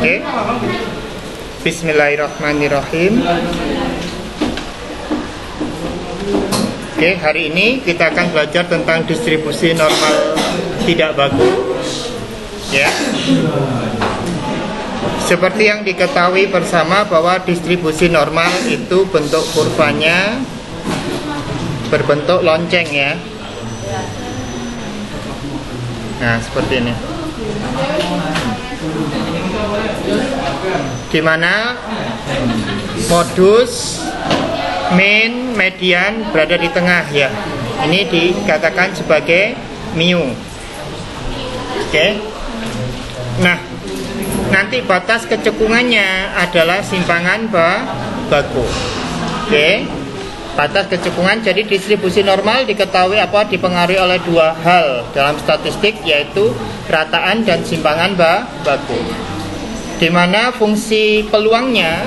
Oke. Bismillahirrahmanirrahim. Oke, hari ini kita akan belajar tentang distribusi normal tidak baku. Ya. Seperti yang diketahui bersama bahwa distribusi normal itu bentuk kurvanya berbentuk lonceng ya. Nah, seperti ini. Di mana modus, mean, median berada di tengah ya. Ini dikatakan sebagai mu. Oke. Nah, nanti batas kecekungannya adalah simpangan baku. Oke. Batas kecekungan, jadi distribusi normal diketahui dipengaruhi oleh dua hal dalam statistik, yaitu rataan dan simpangan baku. Di mana fungsi peluangnya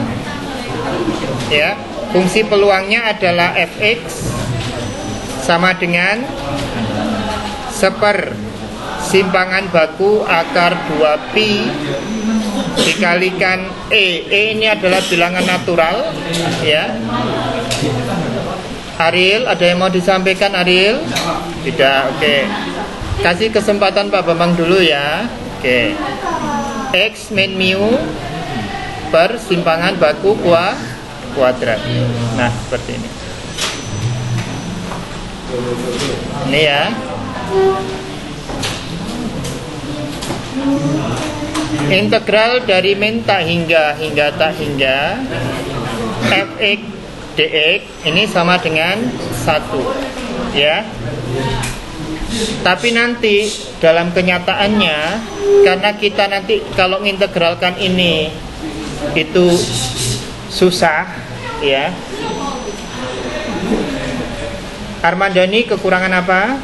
ya, fungsi peluangnya adalah fx sama dengan seper simpangan baku akar 2pi dikalikan e ini adalah bilangan natural ya. Ariel, ada yang mau disampaikan Ariel? Tidak, oke. Kasih kesempatan Pak Bambang dulu ya. Oke. X min mu per simpangan baku kuadrat. Nah, seperti ini. Ini ya. Integral dari min tak hingga tak hingga fx dx ini sama dengan 1 ya. Tapi nanti dalam kenyataannya, karena kita nanti kalau mengintegralkan ini itu susah ya. Armandani kekurangan apa?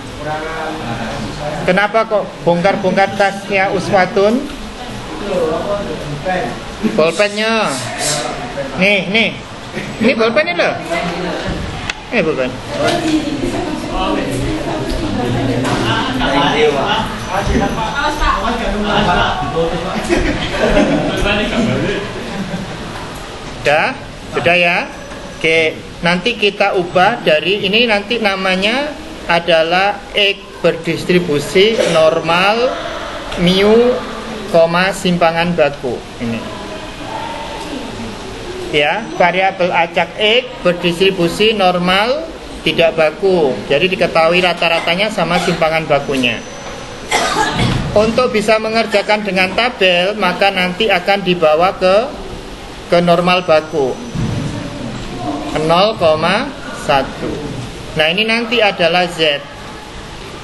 Kenapa kok bongkar-bongkar tasnya Uswatun? Bolpennya. Nih. Ini bolpennya loh. Bolpen. Sudah ya. Oke, nanti kita ubah dari ini, nanti namanya adalah X berdistribusi normal mu, simpangan baku ini. Ya, variabel acak X berdistribusi normal tidak baku. Jadi diketahui rata-ratanya sama simpangan bakunya. Untuk bisa mengerjakan dengan tabel, maka nanti akan dibawa ke normal baku 0,1. Nah, ini nanti adalah Z.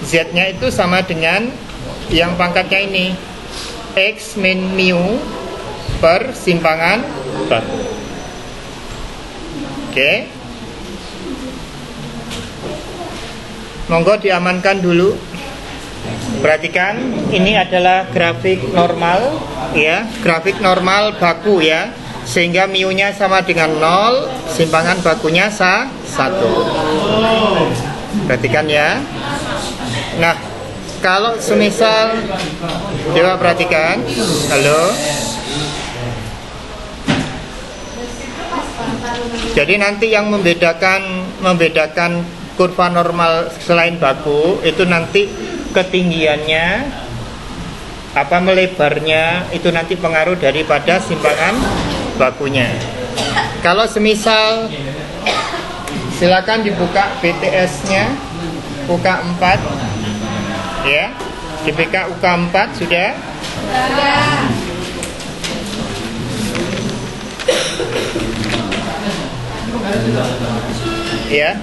Z-nya itu sama dengan yang pangkatnya ini, X min mu per simpangan baku. Oke. Monggo diamankan dulu. Perhatikan, ini adalah grafik normal ya, grafik normal baku ya. Sehingga mu-nya sama dengan 0, simpangan bakunya 1. Perhatikan ya. Nah, kalau semisal coba perhatikan. Halo. Jadi nanti yang membedakan kurva normal selain baku itu nanti ketinggiannya, melebarnya itu nanti pengaruh daripada simpangan bakunya. Kalau semisal, silakan dibuka BTS-nya UK4 ya. Di BK UK4 sudah. Ya.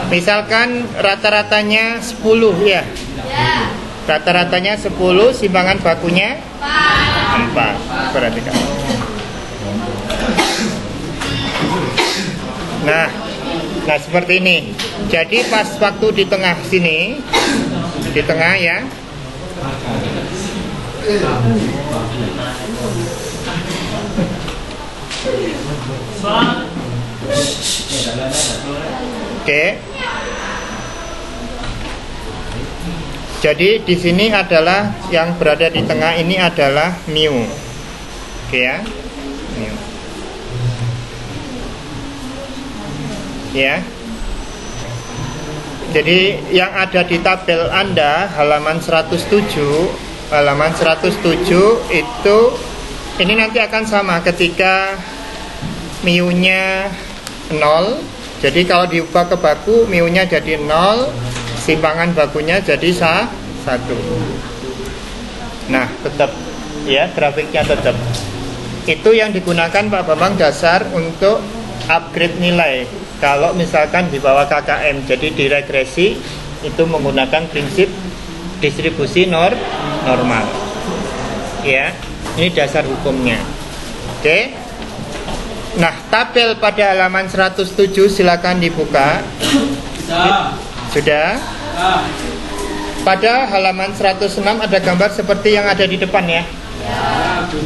Misalkan rata-ratanya 10 ya. Rata-ratanya 10, simpangan bakunya 4. Perhatikan. Nah, seperti ini. Jadi pas waktu di tengah sini, di tengah ya. Oke. Jadi di sini adalah yang berada di tengah ini adalah mu. Oke ya. Ini. Ya. Jadi yang ada di tabel Anda halaman 107 itu ini nanti akan sama ketika mu-nya 0. Jadi kalau diubah ke baku, mu-nya jadi 0, simpangan bakunya jadi 1. Nah, tetap ya, grafiknya tetap. Itu yang digunakan Pak Bambang dasar untuk upgrade nilai. Kalau misalkan di bawah KKM, jadi di regresi itu menggunakan prinsip distribusi normal. Ya, ini dasar hukumnya. Oke. Nah, tabel pada halaman 107 silakan dibuka. Sudah? Pada halaman 106 ada gambar seperti yang ada di depan ya.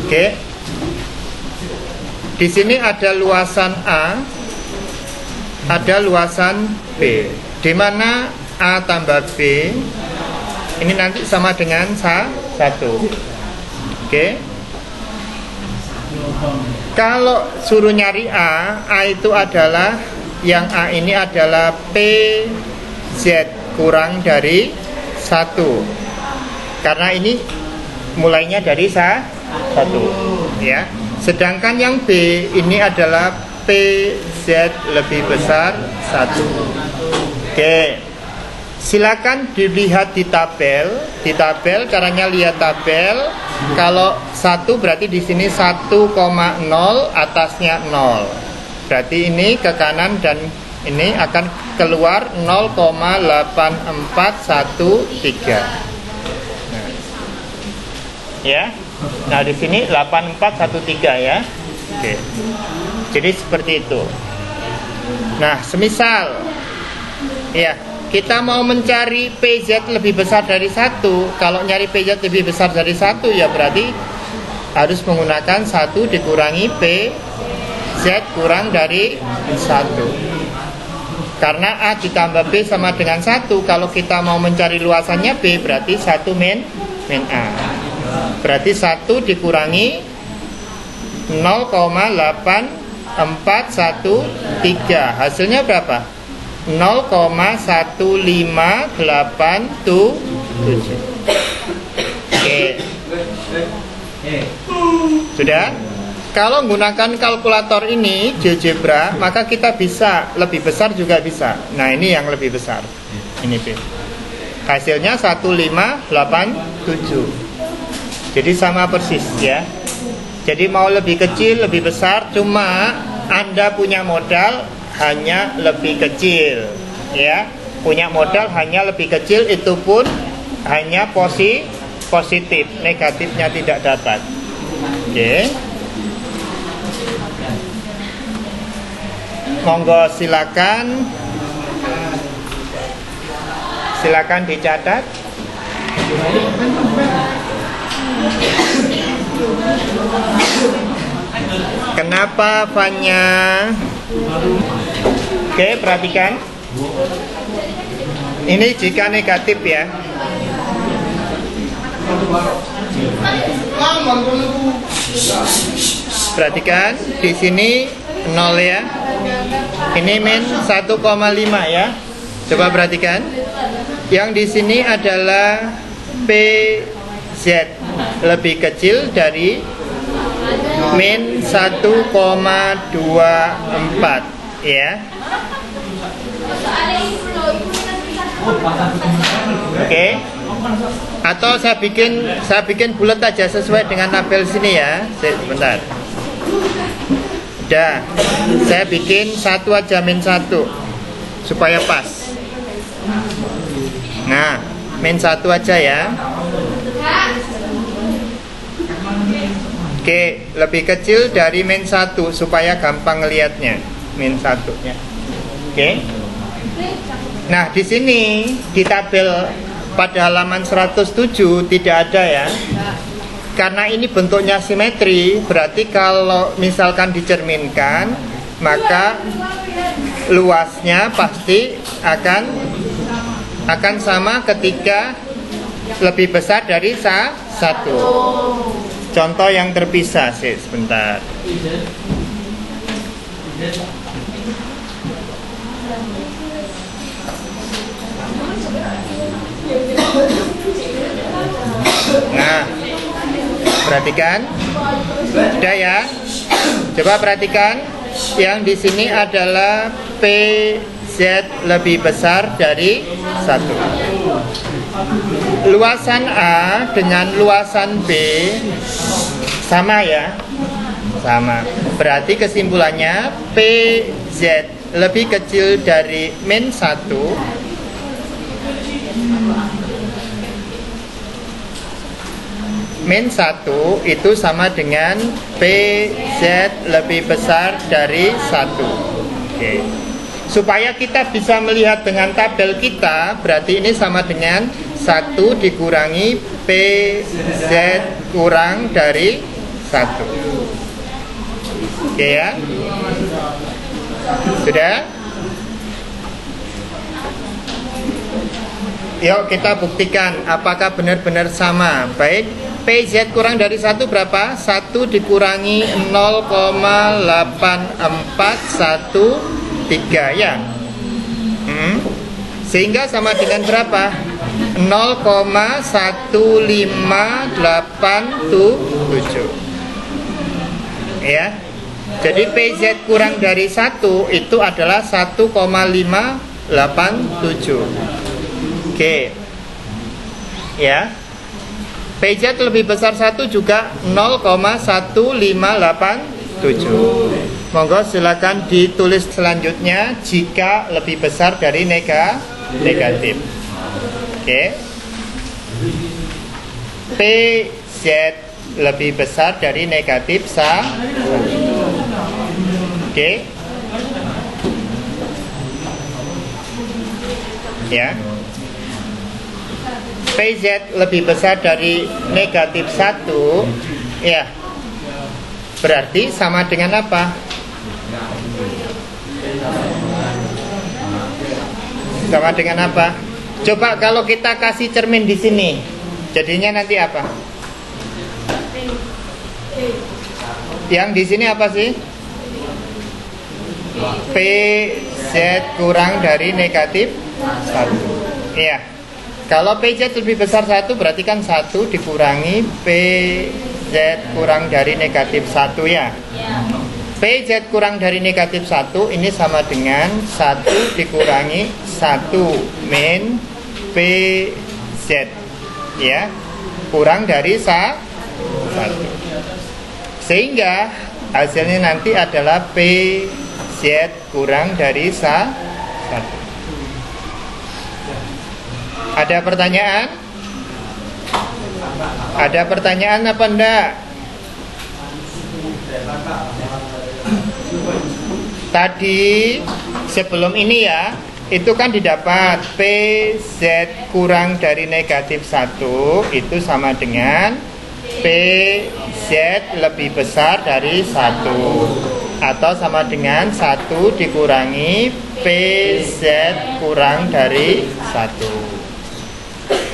Oke. Di sini ada luasan A, ada luasan B, di mana A tambah B ini nanti sama dengan 1. Oke. Kalau suruh nyari A itu adalah, yang A ini adalah PZ kurang dari 1, karena ini mulainya dari 1 ya. Sedangkan yang B ini adalah PZ lebih besar 1. Oke. Silakan dilihat di tabel. Di tabel caranya lihat tabel. Kalau 1 berarti di sini 1,0, atasnya 0. Berarti ini ke kanan dan ini akan keluar 0,8413. Nah. Ya. Nah, di sini 8413 ya. Oke. Jadi seperti itu. Nah, semisal ya, kita mau mencari PZ lebih besar dari 1. Kalau nyari PZ lebih besar dari 1 ya berarti harus menggunakan 1 dikurangi PZ kurang dari 1. Karena A ditambah B sama dengan 1. Kalau kita mau mencari luasannya B berarti 1 min A. Berarti 1 dikurangi 0,8413. Hasilnya berapa? 0,1587. Oke. Sudah? Kalau menggunakan kalkulator ini GeoGebra, maka kita bisa lebih besar juga bisa. Nah, ini yang lebih besar. Ini B. Hasilnya 1587. Jadi sama persis ya. Jadi mau lebih kecil, lebih besar, cuma Anda punya modal hanya lebih kecil ya. Punya modal hanya lebih kecil, itu pun hanya positif, negatifnya tidak dapat. Oke. Monggo silakan dicatat. Kenapa Fanya? Oke, perhatikan. Ini jika negatif ya. Perhatikan di sini 0 ya. Ini min 1,5 ya. Coba perhatikan. Yang di sini adalah PZ lebih kecil dari min 1,24 ya. Oke. Atau saya bikin bulat aja sesuai dengan tabel sini ya. Sebentar. Udah. Saya bikin 1 aja, min 1 supaya pas. Nah, min 1 aja ya. Oke, lebih kecil dari min 1 supaya gampang ngelihatnya. Min 1 ya. Oke. Nah, di sini di tabel pada halaman 107 tidak ada ya. Karena ini bentuknya simetri, berarti kalau misalkan dicerminkan, maka luasnya pasti akan sama ketika lebih besar dari 1. Contoh yang terpisah sih, sebentar. Nah, perhatikan. Sudah ya? Coba perhatikan. Yang di sini adalah PZ lebih besar dari 1. Luasan A dengan luasan B sama ya? Sama. Berarti kesimpulannya PZ lebih kecil dari min 1. Min 1 itu sama dengan PZ lebih besar dari 1. Oke. Supaya kita bisa melihat dengan tabel kita, berarti ini sama dengan 1 dikurangi PZ kurang dari 1. Oke ya. Sudah? Yuk kita buktikan apakah benar-benar sama. Baik, PZ kurang dari 1 berapa? 1 dikurangi 0,8413 ya. Sehingga sama dengan berapa? 0,1587 ya. Jadi PZ kurang dari 1 itu adalah 1,587. Oke ya. PZ lebih besar 1 juga 0,1587. Monggo silakan ditulis selanjutnya jika lebih besar dari negatif. Oke. PZ lebih besar dari negatif 1. Oke. Ya. PZ lebih besar dari negatif 1. Ya. Berarti sama dengan apa? Sama dengan apa? Coba kalau kita kasih cermin di sini, jadinya nanti apa? Yang di sini apa sih? PZ kurang dari negatif 1. Iya. Kalau PZ lebih besar 1 berarti kan 1 dikurangi PZ kurang dari negatif 1 ya. PZ kurang dari negatif 1 ini sama dengan 1 dikurangi 1 min PZ ya, kurang dari 1. Sehingga hasilnya nanti adalah PZ kurang dari 1. Ada pertanyaan? Ada pertanyaan apa enggak? Tadi sebelum ini ya, itu kan didapat PZ kurang dari negatif 1 itu sama dengan PZ lebih besar dari 1, atau sama dengan 1 dikurangi PZ kurang dari 1.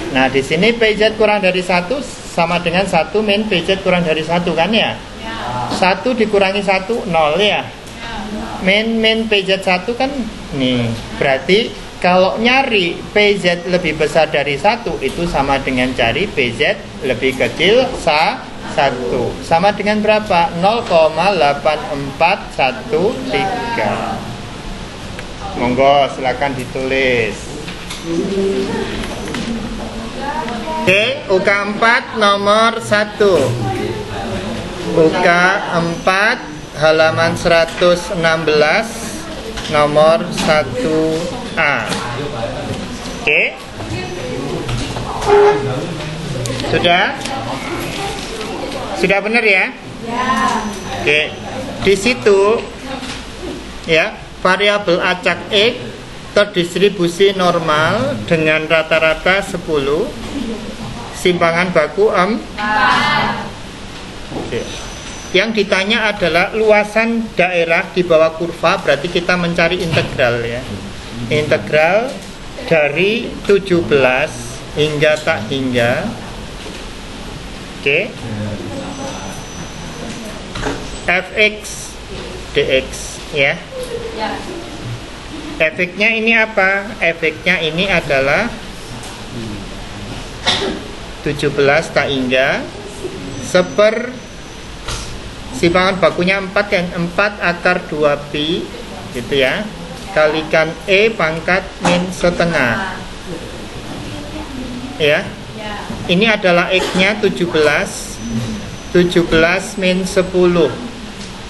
Nah, di sini PZ kurang dari 1 sama dengan 1 min PZ kurang dari 1 kan ya? 1 dikurangi 1 0 ya. Min PZ 1 kan nih. Berarti kalau nyari PZ lebih besar dari 1 itu sama dengan cari PZ lebih kecil 1. Sama dengan berapa? 0,8413. Monggo silakan ditulis. Oke, UK4 nomor 1. UK4 halaman 116 nomor 1A. Oke. Sudah? Sudah benar ya? Oke. Di situ ya, variabel acak X terdistribusi normal dengan rata-rata 10, simpangan baku 4. Oke. Yang ditanya adalah luasan daerah di bawah kurva, berarti kita mencari integral ya. Integral dari 17 hingga tak hingga. Oke. fx dx ya. Efeknya ini apa? Efeknya ini adalah 17 tak hingga seper simpangan bakunya 4 kan, 4 akar 2pi gitu ya, kalikan E pangkat min setengah ya. Ini adalah X-nya 17 min 10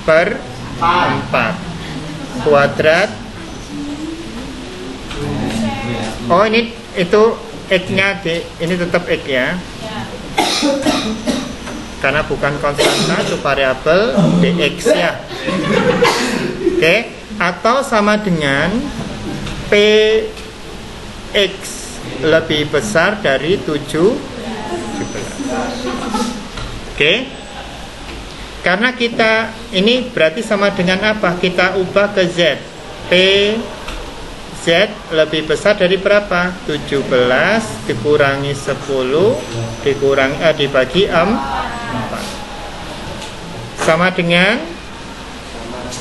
per 4 kuadrat. Oh ini itu X-nya ini tetap X ya, karena bukan konstanta, itu variabel dx ya. Oke, atau sama dengan px lebih besar dari 17. Oke, karena kita ini berarti sama dengan apa? Kita ubah ke z. P Z lebih besar dari berapa? 17 dikurangi 10 dibagi 4 sama dengan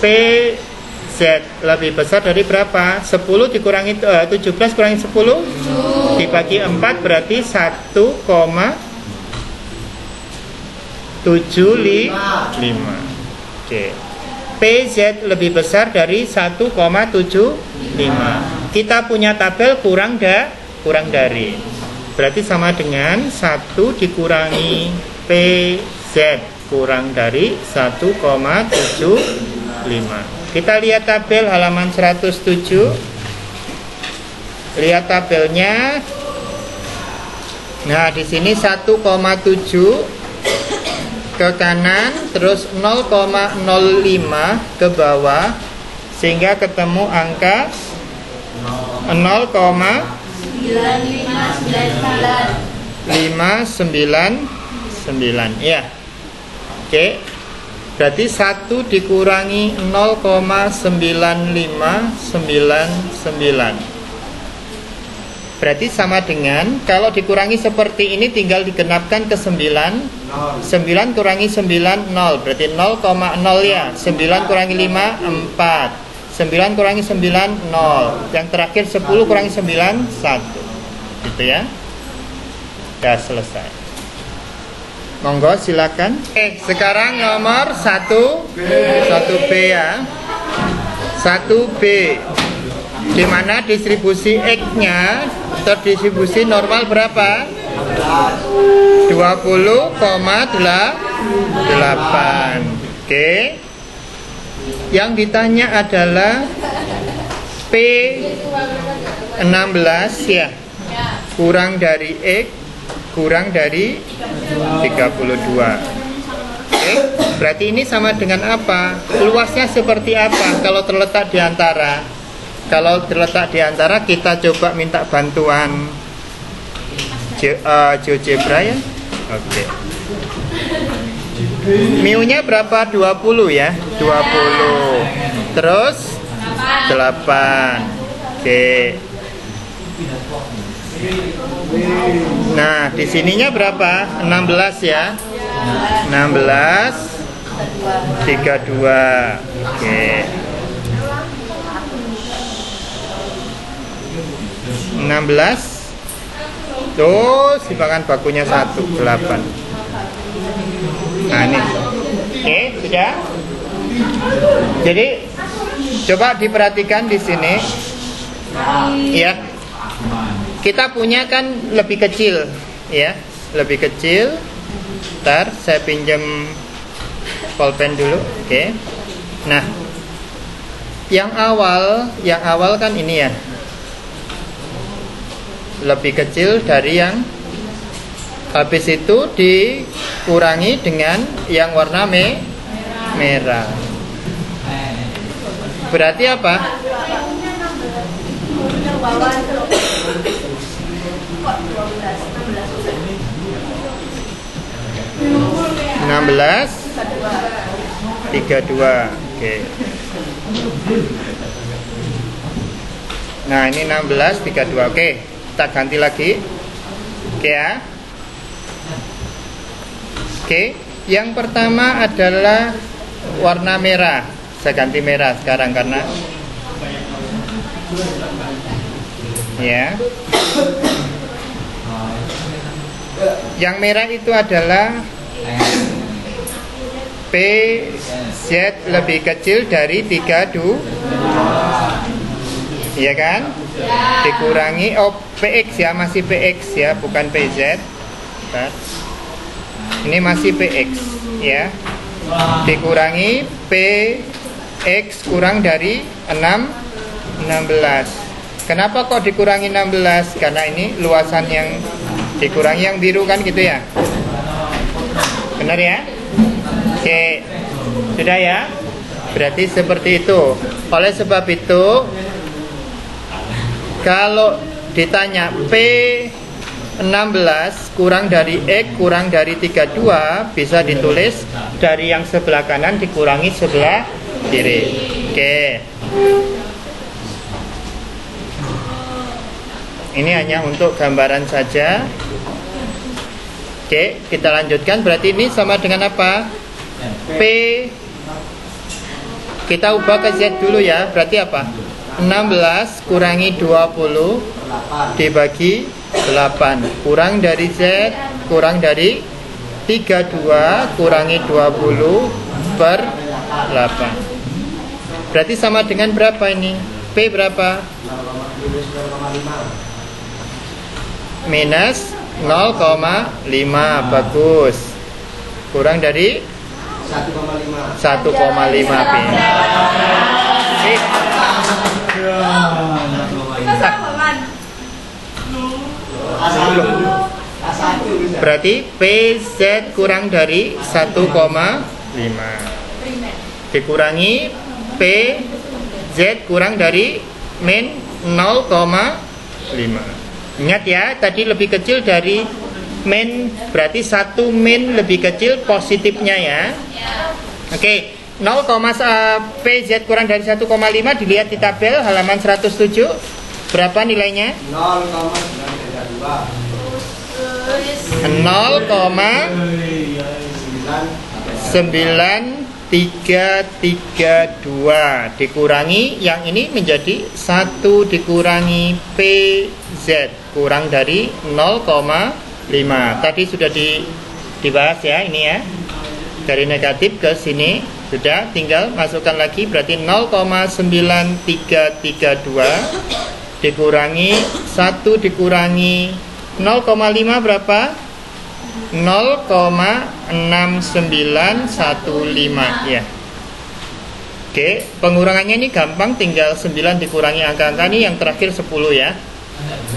PZ lebih besar dari berapa? 10 dikurangi 17 kurangi 10 dibagi 4 berarti 1,75. Oke. PZ lebih besar dari 1,75. Kita punya tabel kurang dari. Berarti sama dengan 1 dikurangi PZ kurang dari 1,75. Kita lihat tabel halaman 107. Lihat tabelnya. Nah, di sini 1,7 ke kanan, terus 0,05 ke bawah, sehingga ketemu angka 0,599 ya. Oke, berarti 1 dikurangi 0,9599 berarti sama dengan, kalau dikurangi seperti ini tinggal digenapkan ke 9 kurangi 9 0, berarti 0,0 ya. 9 kurangi 5 4, 9 kurangi 9 0, yang terakhir 10 kurangi 9 1 gitu ya. Sudah selesai. Monggo silakan. Sekarang nomor 1B ya. 1B, di mana distribusi X-nya terdistribusi normal berapa? 20,8. Oke. Yang ditanya adalah P16 ya, kurang dari X kurang dari 32. Oke. Berarti ini sama dengan apa? Luasnya seperti apa kalau terletak di antara? Kalau terletak di antara, kita coba minta bantuan GeoGebra ya. Oke. Mu-nya berapa? 20 ya. 20. Terus 8. Oke. Nah, di sininya berapa? 16 ya. 16 32. Oke. 16. Tuh, simpangan bakunya 1, 8. Nah, ini. Oke, sudah. Jadi coba diperhatikan di sini. Ya. Kita punya kan lebih kecil, ya. Lebih kecil. Ntar saya pinjam pulpen dulu. Oke. Nah, yang awal kan ini ya. Lebih kecil dari yang habis itu dikurangi dengan yang warna merah. Berarti apa? 16 32. Oke. Nah, ini 16 32. Oke. Kita ganti lagi. Oke ya. Oke, yang pertama adalah warna merah. Saya ganti merah sekarang karena ya. Yang merah itu adalah PZ lebih kecil dari 32, iya kan? Dikurangi PX ya, masih PX ya, bukan PZ. Bentar. Ini masih PX ya. Dikurangi PX kurang dari 16. Kenapa kok dikurangi 16? Karena ini luasan yang dikurangi yang biru kan gitu ya. Benar ya? Oke. Sudah ya? Berarti seperti itu. Oleh sebab itu, kalau ditanya P16 kurang dari X kurang dari 32, bisa ditulis dari yang sebelah kanan dikurangi sebelah kiri. Oke. Ini hanya untuk gambaran saja. Oke, kita lanjutkan. Berarti ini sama dengan apa? P. Kita ubah ke Z dulu ya. Berarti apa? 16 kurangi 20 dibagi 8. Kurang dari Z, kurang dari 32 kurangi 20 per 8. Berarti sama dengan berapa ini? P berapa? Minus 0,5. Bagus. Kurang dari 1,5 P. Berarti PZ kurang dari 1,5 dikurangi PZ kurang dari min 0,5. Ingat ya, tadi lebih kecil dari min, berarti 1 min lebih kecil positifnya ya. Oke, 0, PZ kurang dari 1,5 dilihat di tabel halaman 107. Berapa nilainya? 0,9332 dikurangi yang ini menjadi 1 dikurangi PZ kurang dari 0,5. Tadi sudah dibahas ya ini ya. Dari negatif ke sini sudah, tinggal masukkan lagi. Berarti 0,9332 dikurangi 1 dikurangi 0,5 berapa? 0,6915 ya. Oke, pengurangannya ini gampang, tinggal 9 dikurangi angka-angka ini yang terakhir 10 ya.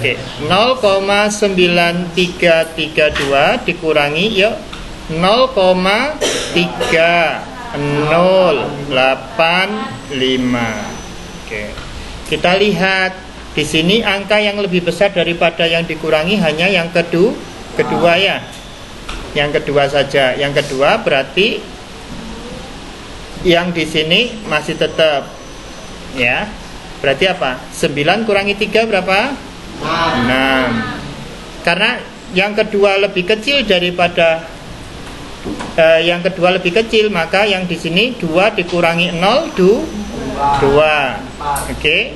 Oke, 0,9332 dikurangi yuk 0,3085. Oke. Kita lihat di sini angka yang lebih besar daripada yang dikurangi hanya yang kedua ya. Yang kedua saja. Yang kedua berarti yang di sini masih tetap ya. Berarti apa? 9 kurangi 3 berapa? 6. Karena yang kedua lebih kecil daripada yang kedua lebih kecil, maka yang di sini 2 dikurangi 0 2. Oke.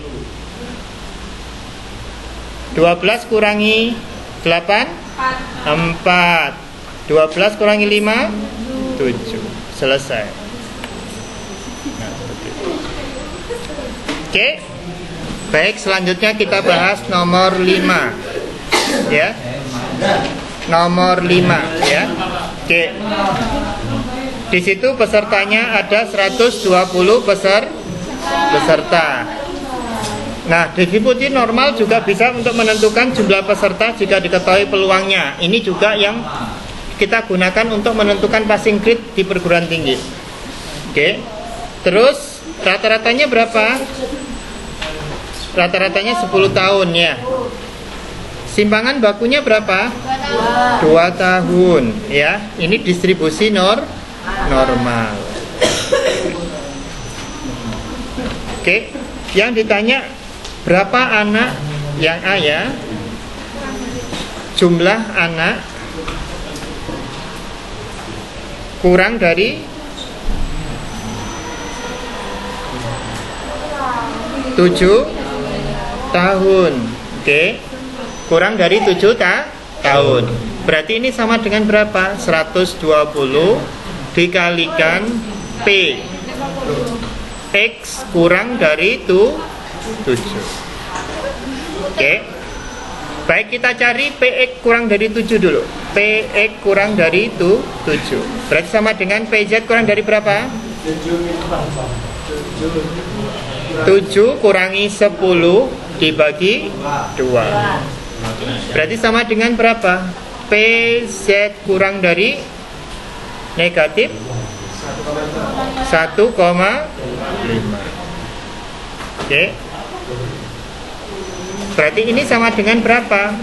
12 kurangi 8 4. 12 kurangi 5 7. Selesai. Nah, oke. Baik, selanjutnya kita bahas nomor 5 ya. Nomor 5 ya. Oke. Di situ pesertanya ada 120 peserta. Nah, distribusi normal juga bisa untuk menentukan jumlah peserta jika diketahui peluangnya. Ini juga yang kita gunakan untuk menentukan passing grade di perguruan tinggi. Oke. Terus rata-ratanya berapa? Rata-ratanya 10 tahun ya. Simpangan bakunya berapa? 2 tahun ya. Ini distribusi normal. Oke. Yang ditanya berapa anak yang A ya? Jumlah anak kurang dari 7 tahun. Oke. Kurang dari 7 tahun. Berarti ini sama dengan berapa? 120 dikalikan P. X kurang dari 7. Oke. Baik, kita cari PX kurang dari 7 dulu. PX kurang dari 7. Berarti sama dengan PZ kurang dari berapa? 7 kurangi 10 dibagi 2. Berarti sama dengan berapa? PZ kurang dari negatif 1,5. Oke. Berarti ini sama dengan berapa?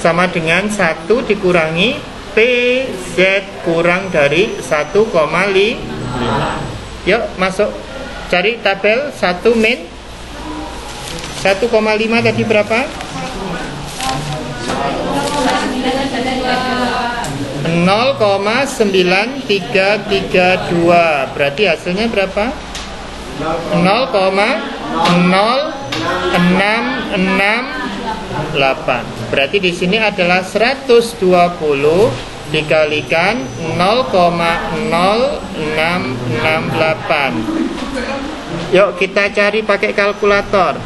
Sama dengan 1 dikurangi PZ kurang dari 1,5. Yuk masuk, cari tabel 1 min 1,5 tadi berapa? 0,9332. Berarti hasilnya berapa? 0,0668. Berarti di sini adalah 120 dikalikan 0,0668. Yuk kita cari pakai kalkulator.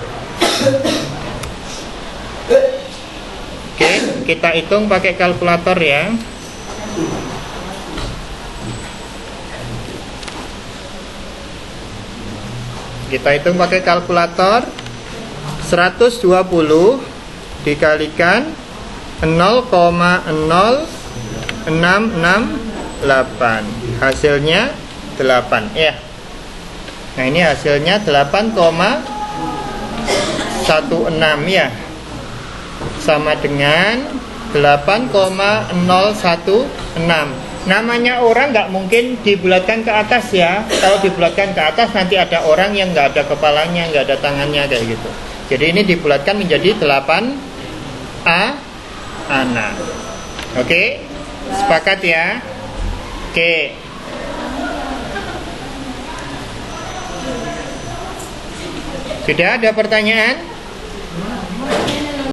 Oke, kita hitung pakai kalkulator ya. Kita hitung pakai kalkulator. 120 dikalikan 0,0668. Hasilnya 8 ya. Nah, ini hasilnya 8,16 ya. Sama dengan 8,016. Namanya orang nggak mungkin dibulatkan ke atas ya. Kalau dibulatkan ke atas nanti ada orang yang nggak ada kepalanya, nggak ada tangannya kayak gitu. Jadi ini dibulatkan menjadi 8 anak. Oke, sepakat ya. Oke. Sudah ada pertanyaan?